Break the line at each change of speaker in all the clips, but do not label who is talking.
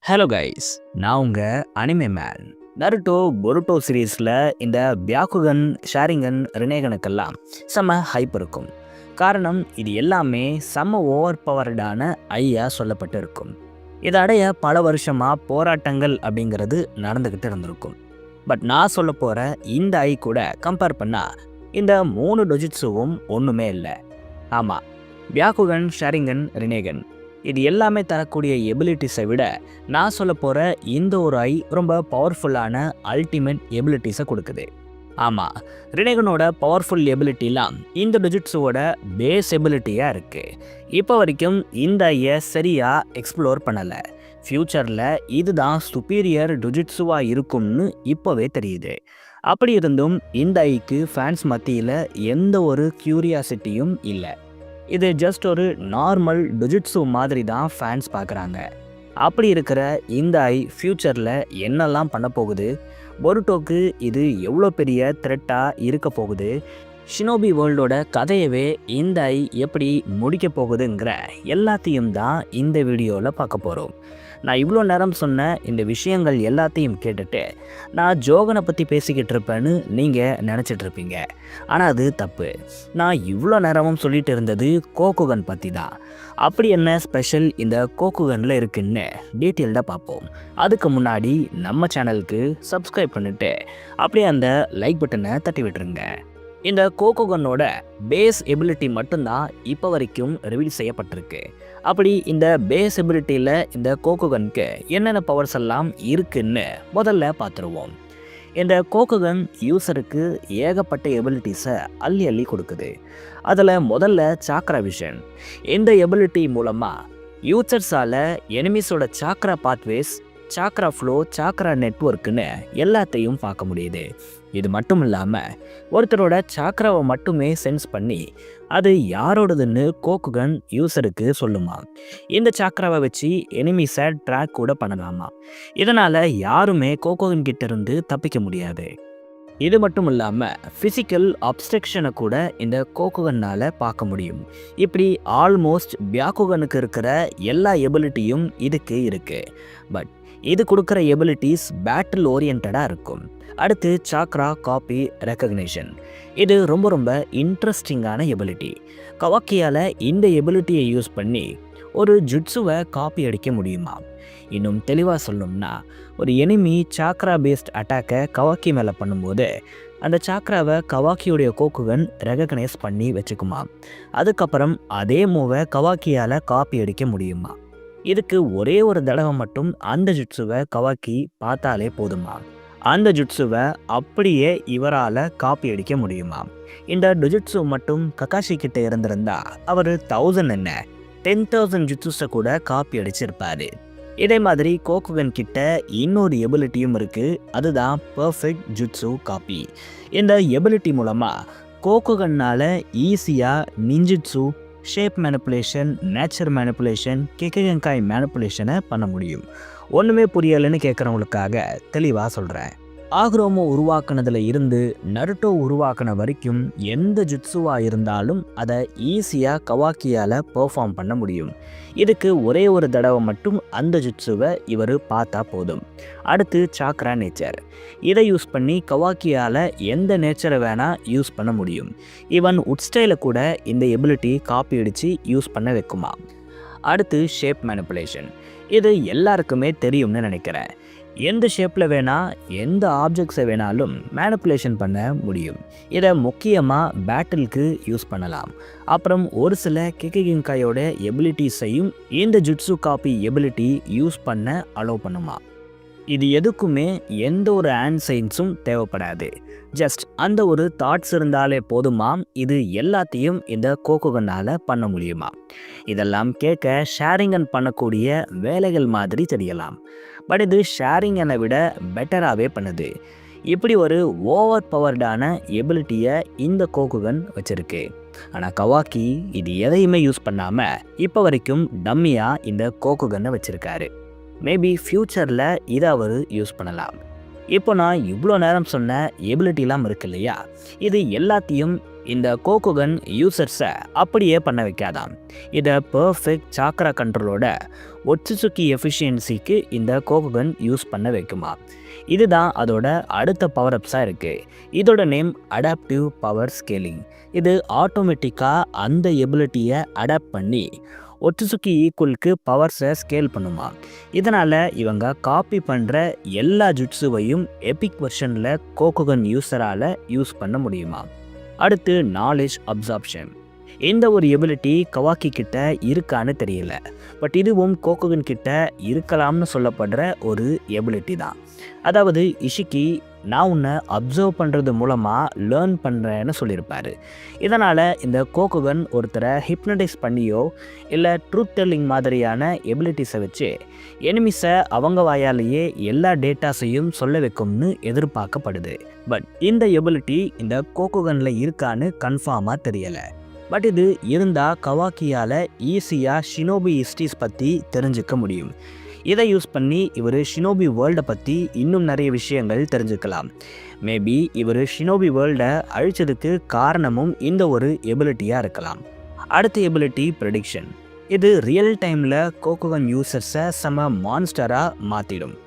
Hello guys, நான் உங்கள் anime man. Naruto பொருட்டோ சீரீஸில் இந்த பியாக்குகன், ஷாரிங்கன், ரினேகனுக்கெல்லாம் செம்ம ஹைப் இருக்கும். காரணம், இது எல்லாமே செம்ம ஓவர் பவர்டான ஐயா சொல்லப்பட்டு இருக்கும். இதை அடைய பல வருஷமாக போராட்டங்கள் அப்படிங்கிறது நடந்துக்கிட்டு இருந்திருக்கும். பட் நான் சொல்ல போகிற இந்த ஐ கூட கம்பேர் பண்ணால் இந்த 3 டொஜிட்ஸுவும் ஒன்றுமே இல்லை. ஆமாம், பியாக்குகன், ஷாரிங்கன், ரினேகன் இது எல்லாமே தரக்கூடிய எபிலிட்டிஸை விட நான் சொல்ல போகிற இந்த ஒரு ஐ ரொம்ப பவர்ஃபுல்லான அல்டிமேட் எபிலிட்டிஸை கொடுக்குது. ஆமாம், ரினேகனோட பவர்ஃபுல் எபிலிட்டிலாம் இந்த டொஜிட்ஸுவோட பேஸ் எபிலிட்டியாக இருக்குது. இப்போ வரைக்கும் இந்த ஐயை சரியாக எக்ஸ்ப்ளோர் பண்ணலை. ஃப்யூச்சரில் இதுதான் சுப்பீரியர் டொஜிட்ஸுவாக இருக்கும்னு இப்போவே தெரியுது. அப்படி இருந்தும் இந்த ஐக்கு ஃபேன்ஸ் மத்தியில் எந்த ஒரு க்யூரியாசிட்டியும் இல்லை. இது ஜஸ்ட் ஒரு நார்மல் டொஜிட்ஸு மாதிரி தான் ஃபேன்ஸ் பார்க்குறாங்க. அப்படி இருக்கிற இந்த ஐ ஃப்யூச்சரில் என்னெல்லாம் பண்ண போகுது, பொருட்டோக்கு இது எவ்வளோ பெரிய த்ரெட்டாக இருக்க போகுது, ஷினோபி வேர்ல்டோட கதையவே இந்த ஐ எப்படி முடிக்க போகுதுங்கிற எல்லாத்தையும் தான் இந்த வீடியோவில் பார்க்க போகிறோம். நான் இவ்வளோ நேரம் சொன்ன இந்த விஷயங்கள் எல்லாத்தையும் கேட்டுட்டு நான் ஜோகனை பற்றி பேசிக்கிட்டு இருப்பேன்னு நீங்கள் நினச்சிட்ருப்பீங்க. ஆனால் அது தப்பு. நான் இவ்வளோ நேரமும் சொல்லிட்டு இருந்தது கோகுகன் பற்றி தான். அப்படி என்ன ஸ்பெஷல் இந்த கோகுகனில் இருக்குன்னு டீட்டெயில்டாக பார்ப்போம். அதுக்கு முன்னாடி நம்ம சேனலுக்கு சப்ஸ்கிரைப் பண்ணிவிட்டு அப்படியே அந்த லைக் பட்டனை தட்டி விட்டுருங்க. இந்த கோகுகனோட பேஸ் எபிலிட்டி மட்டும்தான் இப்போ வரைக்கும் ரிவீல் செய்யப்பட்டிருக்கு. அப்படி இந்த பேஸ் எபிலிட்டியில் இந்த கோகுகனுக்கு என்னென்ன பவர்ஸ் எல்லாம் இருக்குன்னு முதல்ல பார்த்துருவோம். இந்த கோகுகன் யூசருக்கு ஏகப்பட்ட எபிலிட்டிஸை அள்ளி அள்ளி கொடுக்குது. அதில் முதல்ல சாக்ரா விஷன். இந்த எபிலிட்டி மூலமாக யூசர்ஸால் எனிமீஸோட சாக்ரா பாத்வேஸ், சாக்ரா ஃப்ளோ, சாக்ரா நெட்வொர்க்குன்னு எல்லாத்தையும் பார்க்க முடியுது. இது மட்டும் இல்லாமல் ஒருத்தரோட சாக்ராவை மட்டுமே சென்ஸ் பண்ணி அது யாரோடதுன்னு கோகுகன் யூசருக்கு சொல்லுமா. இந்த சாக்ராவை வச்சு எனிமீஸை ட்ராக் கூட பண்ணலாமா. இதனால் யாருமே கோகுகன் கிட்ட இருந்து தப்பிக்க முடியாது. இது மட்டும் இல்லாமல் ஃபிசிக்கல் அப்ஸ்ட்ரக்ஷனை கூட இந்த கோகுகனால் பார்க்க முடியும். இப்படி ஆல்மோஸ்ட் பியாக்குகனுக்கு இருக்கிற எல்லா எபிலிட்டியும் இதுக்கு இருக்குது. பட் இது கொடுக்குற எபிலிட்டிஸ் பேட்டில் ஓரியன்டாக இருக்கும். அடுத்து சாக்ரா காப்பி ரெக்கக்னிஷன். இது ரொம்ப ரொம்ப இன்ட்ரெஸ்டிங்கான எபிலிட்டி. கவாக்கியால் இந்த எபிலிட்டியை யூஸ் பண்ணி ஒரு ஜுட்ஸுவை காப்பி அடிக்க முடியுமா. இன்னும் தெளிவாக சொல்லணும்னா, ஒரு எனிமி சாக்ரா பேஸ்ட் அட்டாக்கை கவாக்கி மேலே பண்ணும்போது அந்த சாக்ராவை கவாக்கியுடைய கோகுகன் ரெகக்னைஸ் பண்ணி வச்சுக்குமா. அதுக்கப்புறம் அதே மூவை கவாக்கியால் காப்பி அடிக்க முடியுமா. இதுக்கு ஒரே ஒரு தடவை மட்டும் அந்த ஜுட்ஸுவை கவாக்கி பார்த்தாலே போதுமா. அந்த ஜுட்ஸுவை அப்படியே இவரால் காப்பி அடிக்க முடியுமா. இந்த டொஜுட்ஸு மட்டும் ககாஷி கிட்ட இருந்திருந்தா அவர் 1000 என்ன 10,000 ஜுட்ஸை கூட காப்பி அடிச்சிருப்பாரு. இதே மாதிரி கோகுகன் கிட்ட இன்னொரு எபிலிட்டியும் இருக்குது. அதுதான் பர்ஃபெக்ட் ஜுட்ஸு காப்பி. இந்த எபிலிட்டி மூலமாக கோகுகன்னால் ஈஸியாக நிஞ்சுட்ஸு, ஷேப் மேனிப்புலேஷன், நேச்சர் மேனிப்புலேஷன், கெகெகென்காய் மேனிப்புலேஷனை பண்ண முடியும். ஒன்றுமே புரியலைன்னு கேட்குறவங்களுக்காக தெளிவாக சொல்கிறேன். ஆக்ரோமோ உருவாக்குனதில் இருந்து நருட்டோ உருவாக்கின வரைக்கும் எந்த ஜுட்ஸுவாக இருந்தாலும் அதை ஈஸியாக கவாக்கியால் பெர்ஃபார்ம் பண்ண முடியும். இதுக்கு ஒரே ஒரு தடவை மட்டும் அந்த ஜுட்ஸுவை இவர் பார்த்தா போதும். அடுத்து சாக்ரா நேச்சர். இதை யூஸ் பண்ணி கவாக்கியால் எந்த நேச்சரை வேணால் யூஸ் பண்ண முடியும். ஈவன் உட்ஸ்டைலை கூட இந்த எபிலிட்டி காப்பி அடித்து யூஸ் பண்ண வைக்குமா. அடுத்து ஷேப் மேனிப்புலேஷன். இது எல்லாருக்குமே தெரியும்னு நினைக்கிறேன். எந்த ஷேப்பில் வேணால் எந்த ஆப்ஜெக்ட்ஸை வேணாலும் மேனிப்புலேஷன் பண்ண முடியும். இதை முக்கியமாக பேட்டிலுக்கு யூஸ் பண்ணலாம். அப்புறம் ஒரு சில கெகெகென்காயோட எபிலிட்டிஸையும் இந்த ஜுட்ஸு காப்பி எபிலிட்டி யூஸ் பண்ண அலோவ் பண்ணுமா. இது எதுக்குமே எந்த ஒரு ஹேண்ட் சைன்ஸும் தேவைப்படாது. ஜஸ்ட் அந்த ஒரு தாட்ஸ் இருந்தாலே போதுமா. இது எல்லாத்தையும் இந்த கோகுகனால் பண்ண முடியுமா. இதெல்லாம் கேட்க ஷாரிங்கன் பண்ணக்கூடிய வேலைகள் மாதிரி தெரியலாம். பட் இது ஷாரிங்கனை விட பெட்டராகவே பண்ணுது. இப்படி ஒரு ஓவர் பவர்டான எபிலிட்டியை இந்த கோகுகன் வச்சுருக்கு. ஆனால் கவாக்கி இது எதையுமே யூஸ் பண்ணாமல் இப்போ வரைக்கும் டம்மியாக இந்த கோகுகனை வச்சுருக்காரு. மேபி ஃப்யூச்சரில் இதை அவர் யூஸ் பண்ணலாம். இப்போ நான் இவ்வளோ நேரம் சொன்ன எபிலிட்டிலாம் இருக்கு இல்லையா, இது எல்லாத்தையும் இந்த கோகுகன் யூசர்ஸை அப்படியே பண்ண வைக்காதாம். இதை பர்ஃபெக்ட் சாக்ரா கண்ட்ரோலோட ஒட்சுசுக்கி எஃபிஷியன்சிக்கு இந்த கோகுகன் யூஸ் பண்ண வைக்குமா. இதுதான் அதோட அடுத்த பவர் அப்ஸாக இருக்குது. இதோட நேம் அடாப்டிவ் பவர் ஸ்கேலிங். இது ஆட்டோமேட்டிக்காக அந்த எபிலிட்டியை அடாப்ட் பண்ணி ஒட்சுசுக்கி ஈக்குவலுக்கு பவர்ஸை ஸ்கேல் பண்ணுமா. இதனால் இவங்க காப்பி பண்ணுற எல்லா ஜுட்ஸுவையும் எபிக் வெர்ஷனில் கோகுகன் யூஸரால் யூஸ் பண்ண முடியுமா. அடுத்து நாலேஜ் அப்சார்ப்ஷன். இந்த ஒரு எபிலிட்டி கவாக்கி கிட்ட இருக்கான்னு தெரியல, பட் இதுவும் கோகுகன் கிட்ட இருக்கலாம்னு சொல்லப்படுற ஒரு எபிலிட்டி தான். அதாவது இஷிக்கி நான் உன்னை அப்சர்வ் பண்ணுறது மூலமாக லேர்ன் பண்ணுறேன்னு சொல்லியிருப்பார். இதனால் இந்த கோகுகன் ஒருத்தரை ஹிப்னடைஸ் பண்ணியோ இல்லை ட்ரூத் டெல்லிங் மாதிரியான எபிலிட்டிஸை வச்சு எனிமிஸை அவங்க வாயாலேயே எல்லா டேட்டாஸையும் சொல்ல வைக்கும்னு எதிர்பார்க்கப்படுது. பட் இந்த எபிலிட்டி இந்த கோகுகனில் இருக்கான்னு கன்ஃபார்மாக தெரியலை. பட் இது இருந்தால் கவாக்கியால் ஈஸியாக ஷினோபி ஹிஸ்ட்ரிஸ் பற்றி தெரிஞ்சுக்க முடியும். இதை யூஸ் பண்ணி இவர் ஷினோபி வேர்ல்டை பற்றி இன்னும் நிறைய விஷயங்கள் தெரிஞ்சுக்கலாம். மேபி இவர் ஷினோபி வேர்ல்டை அழிச்சதுக்கு காரணமும் இந்த ஒரு எபிலிட்டியாக இருக்கலாம். அடுத்த எபிலிட்டி ப்ரெடிக்ஷன். இது ரியல் டைமில் கோகுகன் யூசர்ஸை செம மான்ஸ்டராக மாற்றிடும்.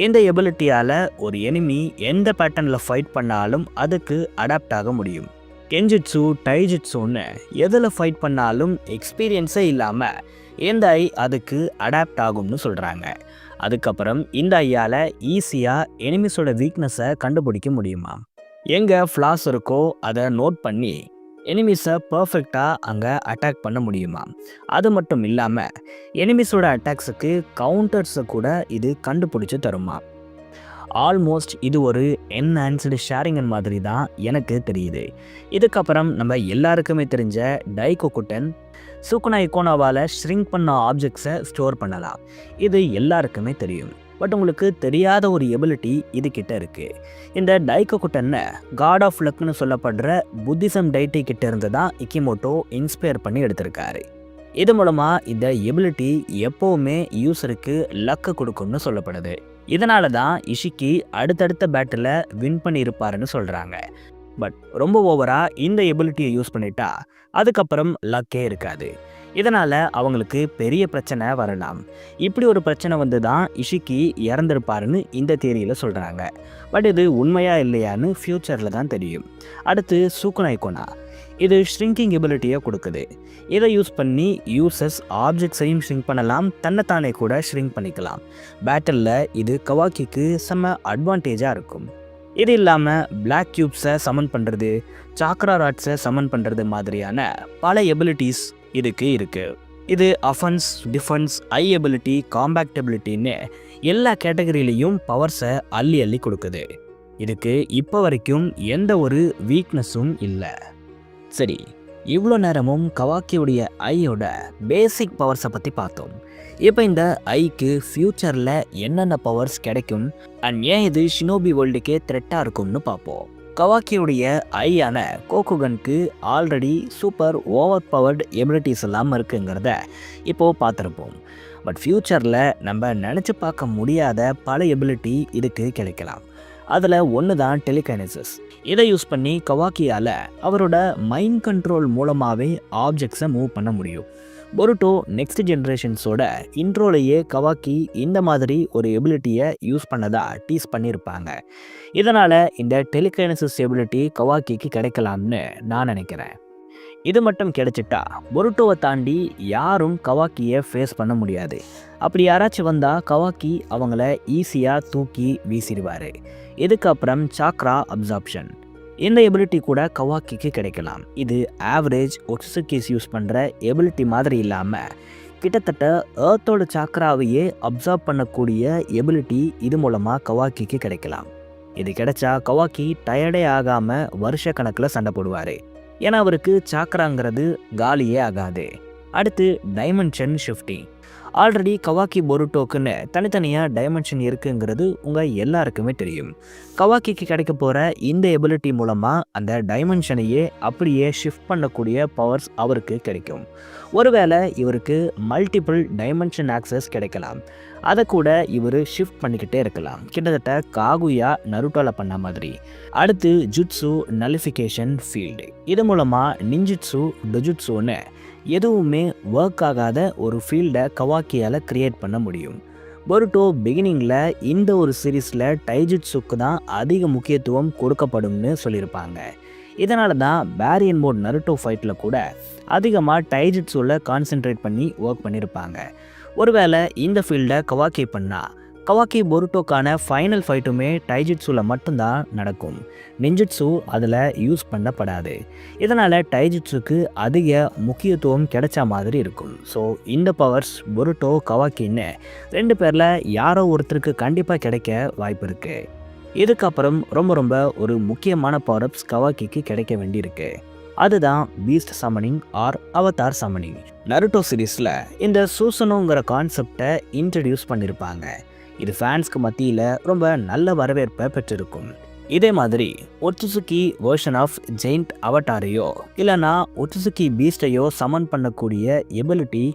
இந்த எபிலிட்டியால் ஒரு எனிமி எந்த பேட்டர்னில் ஃபைட் பண்ணாலும் அதுக்கு அடாப்ட் ஆக முடியும். கெஞ்சிட்ஸு டைஜிட்ஸுன்னு எதில் ஃபைட் பண்ணாலும் எக்ஸ்பீரியன்ஸே இல்லாமல் இந்த ஐ அதுக்கு அடாப்ட் ஆகும்னு சொல்கிறாங்க. அதுக்கப்புறம் இந்த ஐயால் ஈஸியாக எனிமிஸோட வீக்னஸை கண்டுபிடிக்க முடியுமா. எங்கே ஃப்ளாஸ் இருக்கோ அதை நோட் பண்ணி எனிமிஸை பர்ஃபெக்டாக அங்கே அட்டாக் பண்ண முடியுமா. அது மட்டும் இல்லாமல் எனிமிஸோட அட்டாக்ஸுக்கு கவுண்டர்ஸை கூட இது கண்டுபிடிச்சி தருமா. ஆல்மோஸ்ட் இது ஒரு என்ஹான்ஸ்டு ஷேரிங்கன் மாதிரி தான் எனக்கு தெரியுது. இதுக்கப்புறம் நம்ம எல்லாருக்குமே தெரிஞ்ச டைகோகுட்டன் சுகுனா இக்கோனாவால் ஷ்ரிங்க் பண்ண ஆப்ஜெக்ட்ஸை ஸ்டோர் பண்ணலாம். இது எல்லாருக்குமே தெரியும். பட் உங்களுக்கு தெரியாத ஒரு எபிலிட்டி இது கிட்ட இருக்குது. இந்த டைகோகுட்டனை காட் ஆஃப் லக்னு சொல்லப்படுற புத்திசம் டைட்டி கிட்ட இருந்து தான் இக்கிமோட்டோ இன்ஸ்பயர் பண்ணி எடுத்திருக்காரு. இது மூலமாக இந்த எபிலிட்டி எப்போவுமே யூஸருக்கு லக்கு கொடுக்கும்னு சொல்லப்படுது. இதனால தான் இஷிக்கி அடுத்தடுத்த பேட்டில் வின் பண்ணியிருப்பாருன்னு சொல்கிறாங்க. பட் ரொம்ப ஓவராக இந்த எபிலிட்டியை யூஸ் பண்ணிட்டா அதுக்கப்புறம் லக்கே இருக்காது. இதனால் அவங்களுக்கு பெரிய பிரச்சனை வரலாம். இப்படி ஒரு பிரச்சனை வந்து தான் இஷிக்கி இறந்துருப்பாருன்னு இந்த தியரியில் சொல்கிறாங்க. பட் இது உண்மையா இல்லையான்னு ஃப்யூச்சரில் தான் தெரியும். அடுத்து சுகுனா இக்கோனா. இது ஷ்ரிங்கிங் எபிலிட்டியை கொடுக்குது. இதை யூஸ் பண்ணி யூசர்ஸ் ஆப்ஜெக்ட்ஸையும் ஷ்ரிங்க் பண்ணலாம், தன்னைத்தானே கூட ஷ்ரிங்க் பண்ணிக்கலாம். பேட்டலில் இது கவாக்கிக்கு செம்ம அட்வான்டேஜாக இருக்கும். இது இல்லாமல் பிளாக் கியூப்ஸை சமன் பண்ணுறது, சாக்ரா ராட்ஸை சமன் பண்ணுறது மாதிரியான பல எபிலிட்டிஸ் இதுக்கு இருக்குது. இது அஃபென்ஸ், டிஃபென்ஸ், ஐ எபிலிட்டி, காம்பேக்டபிலிட்டின்னு எல்லா கேட்டகரியிலையும் பவர்ஸை அள்ளி அள்ளி கொடுக்குது. இதுக்கு இப்போ வரைக்கும் எந்த ஒரு வீக்னஸும் இல்லை. சரி, இவ்வளோ நேரமும் கவாக்கியுடைய ஐயோட பேசிக் பவர்ஸை பற்றி பார்த்தோம். இப்போ இந்த ஐக்கு ஃப்யூச்சரில் என்னென்ன பவர்ஸ் கிடைக்கும் அண்ட் ஏன் இது ஷினோபி வேர்ல்டுக்கே த்ரெட்டாக இருக்கும்னு பார்ப்போம். கவாக்கியுடைய ஐயான கோகுகனுக்கு already super overpowered abilities எல்லாம் இருக்குங்கிறத இப்போது பார்த்துருப்போம். பட் ஃப்யூச்சரில் நம்ம நினச்சி பார்க்க முடியாத பல எபிலிட்டி இதுக்கு கிடைக்கலாம். அதில் ஒன்று தான் டெலிகைனசிஸ். இதை யூஸ் பண்ணி கவாக்கியால் அவரோட மைண்ட் கண்ட்ரோல் மூலமாகவே ஆப்ஜெக்ட்ஸை மூவ் பண்ண முடியும். பொருட்டோ நெக்ஸ்ட் ஜென்ரேஷன்ஸோட இன்ட்ரோலையே கவாக்கி இந்த மாதிரி ஒரு எபிலிட்டியை யூஸ் பண்ணதா டீஸ் பண்ணியிருப்பாங்க. இதனால் இந்த டெலிகைனசிஸ் எபிலிட்டி கவாக்கிக்கு கிடைக்கலாம்னு நான் நினைக்கிறேன். இது மட்டும் கிடைச்சிட்டா பொருட்டோவை தாண்டி யாரும் கவாக்கியை ஃபேஸ் பண்ண முடியாது. அப்படி யாராச்சும் வந்தால் கவாக்கி அவங்கள ஈஸியாக தூக்கி வீசிடுவார். இதுக்கப்புறம் சாக்ரா அப்சார்ப்ஷன். இந்த எபிலிட்டி கூட கவாக்கிக்கு கிடைக்கலாம். இது ஆவரேஜ் ஒட்சுசுக்கிஸ் யூஸ் பண்ணுற எபிலிட்டி மாதிரி இல்லாமல் கிட்டத்தட்ட ஏர்த்தோட சாக்ராவையே அப்சார்ப் பண்ணக்கூடிய எபிலிட்டி இது மூலமாக கவாக்கிக்கு கிடைக்கலாம். இது கிடைச்சா கவாக்கி டயர்டே ஆகாமல் வருஷ கணக்கில் சண்டை போடுவார். ஏன்னா அவருக்கு சாக்ராங்கிறது காலியே ஆகாது. அடுத்து டைமென்ஷன் ஷிஃப்டிங். ஆல்ரெடி கவாக்கி பொருட்டோக்குன்னு தனித்தனியாக டைமென்ஷன் இருக்குங்கிறது உங்கள் எல்லாருக்குமே தெரியும். கவாக்கிக்கு கிடைக்க போகிற இந்த எபிலிட்டி மூலமாக அந்த டைமென்ஷனையே அப்படியே ஷிஃப்ட் பண்ணக்கூடிய பவர்ஸ் அவருக்கு கிடைக்கும். ஒருவேளை இவருக்கு மல்டிபிள் டைமென்ஷன் ஆக்சஸ் கிடைக்கலாம். அதை கூட இவர் ஷிஃப்ட் பண்ணிக்கிட்டே இருக்கலாம், கிட்டத்தட்ட காகுயா நருட்டோவில் பண்ண மாதிரி. அடுத்து ஜுட்ஸு நலிஃபிகேஷன் ஃபீல்டு. இது மூலமாக நிஞ்சுட்ஸு டொஜுட்ஸுன்னு எதுவுமே ஒர்க் ஆகாத ஒரு ஃபீல்டை கவாக்கியால் க்ரியேட் பண்ண முடியும். பொருட்டோ பிகினிங்கில் இந்த ஒரு சீரீஸில் டைஜுட்ஸுக்கு தான் அதிக முக்கியத்துவம் கொடுக்கப்படும்னு சொல்லியிருப்பாங்க. இதனால தான் பேரியன் மோட் நருட்டோ ஃபைட்டில் கூட அதிகமாக டைஜுட்ஸுவில் கான்சென்ட்ரேட் பண்ணி ஒர்க் பண்ணியிருப்பாங்க. ஒருவேளை இந்த ஃபீல்டை கவாக்கி பண்ணால் கவாக்கி பொருட்டோக்கான ஃபைனல் ஃபைட்டுமே டைஜுட்ஸுவில் மட்டும்தான் நடக்கும். நிஞ்சுட்ஸு அதில் யூஸ் பண்ணப்படாது. இதனால் டைஜுட்ஸுக்கு அதிக முக்கியத்துவம் கிடைச்ச மாதிரி இருக்கும். ஸோ இந்த பவர்ஸ் பொருட்டோ கவாக்கின்னு 2 பேரில் யாரோ ஒருத்தருக்கு கண்டிப்பாக கிடைக்க வாய்ப்பு இருக்குது. இதுக்கப்புறம் ரொம்ப ஒரு முக்கியமான பவர்அப்ஸ் கவாக்கிக்கு கிடைக்க வேண்டியிருக்கு. அதுதான் beast summoning or avatar summoning. Naruto சீரீஸில் இந்த சூசனோங்கிற கான்செப்டை இன்ட்ரடியூஸ் பண்ணியிருப்பாங்க. இது ஃபேன்ஸ்க்கு மத்தியில் ரொம்ப நல்ல வரவேற்பை பெற்றிருக்கும். இதே மாதிரி ஒட்சுசுகி வேர்ஷன் ஆஃப் ஜெயிண்ட் அவட்டாரையோ இல்லைனா ஒட்சுசுகி பீஸ்டையோ சமன் பண்ணக்கூடிய எபிலிட்டி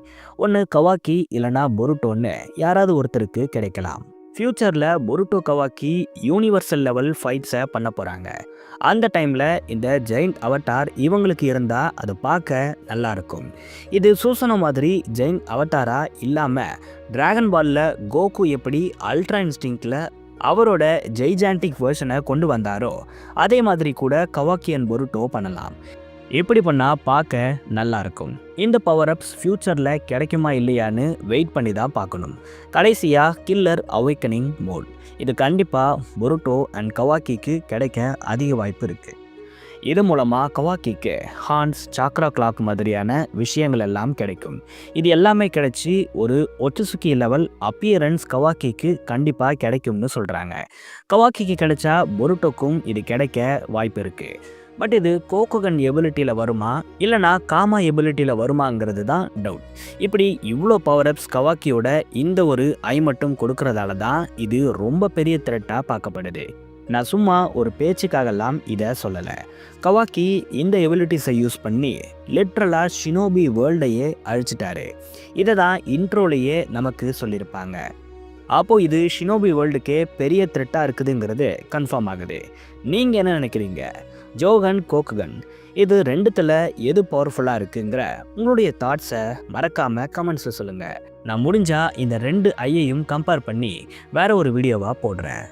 ஒன்று கவாக்கி இல்லைனா பொருட்டோன்னு யாராவது ஒருத்தருக்கு கிடைக்கலாம். ஃப்யூச்சரில் பொருட்டோ கவாக்கி யூனிவர்சல் லெவல் ஃபைட்ஸை பண்ண போகிறாங்க. அந்த டைமில் இந்த ஜெயிண்ட் அவட்டார் இவங்களுக்கு இருந்தால் அது பார்க்க நல்லாயிருக்கும். இது சூசனோ மாதிரி ஜெயிண்ட் அவட்டாரா இல்லாமல் டிராகன் பாலில் கோகு எப்படி அல்ட்ரா இன்ஸ்டிங்கில் அவரோட ஜெய்ஜான்டிக் வேர்ஷனை கொண்டு வந்தாரோ அதே மாதிரி கூட கவாக்கியன் பொருட்டோ பண்ணலாம். இப்படி பண்ணால் பார்க்க நல்லாயிருக்கும். இந்த பவர் அப்ஸ் ஃப்யூச்சரில் கிடைக்குமா இல்லையான்னு வெயிட் பண்ணி தான் பார்க்கணும். கடைசியாக கில்லர் அவேக்கனிங் மோட். இது கண்டிப்பாக பொருட்டோ அண்ட் கவாக்கிக்கு கிடைக்க அதிக வாய்ப்பு இருக்குது. இது மூலமாக கவாக்கிக்கு ஹான்ஸ் சாக்ரா கிளாக் மாதிரியான விஷயங்கள் எல்லாம் கிடைக்கும். இது எல்லாமே கிடைச்சி ஒரு ஒட்சுசுகி லெவல் அப்பியரன்ஸ் கவாக்கிக்கு கண்டிப்பாக கிடைக்கும்னு சொல்கிறாங்க. கவாக்கிக்கு கிடைச்சா பொருட்டோக்கும் இது கிடைக்க வாய்ப்பு இருக்குது. பட் இது கோகுகன் எபிலிட்டியில் வருமா இல்லைனா காமா எபிலிட்டியில் வருமாங்கிறது தான் டவுட். இப்படி இவ்வளோ பவர் அப்ஸ் கவாக்கியோட இந்த ஒரு ஐ மட்டும் கொடுக்கறதால தான் இது ரொம்ப பெரிய த்ரெட்டாக பார்க்கப்படுது. நான் சும்மா ஒரு பேச்சுக்காகலாம் இதை சொல்லலை. கவாக்கி இந்த எபிலிட்டிஸை யூஸ் பண்ணி லிட்ரலாக ஷினோபி வேர்ல்டையே அழிச்சிட்டாரு. இதை தான் இன்ட்ரோலையே நமக்கு சொல்லியிருப்பாங்க. அப்போது இது ஷினோபி வேர்ல்டுக்கே பெரிய த்ரெட்டாக இருக்குதுங்கிறது கன்ஃபார்ம் ஆகுது. நீங்கள் என்ன நினைக்கிறீங்க? ஜோகன் கோகுகன் இது ரெண்டுத்தில் எது பவர்ஃபுல்லாக இருக்குங்கிற உங்களுடைய தாட்ஸை மறக்காமல் கமெண்ட்ஸில் சொல்லுங்கள். நான் முடிஞ்சால் இந்த 2 ஐயையும் கம்பேர் பண்ணி வேறு ஒரு வீடியோவாக போடுறேன்.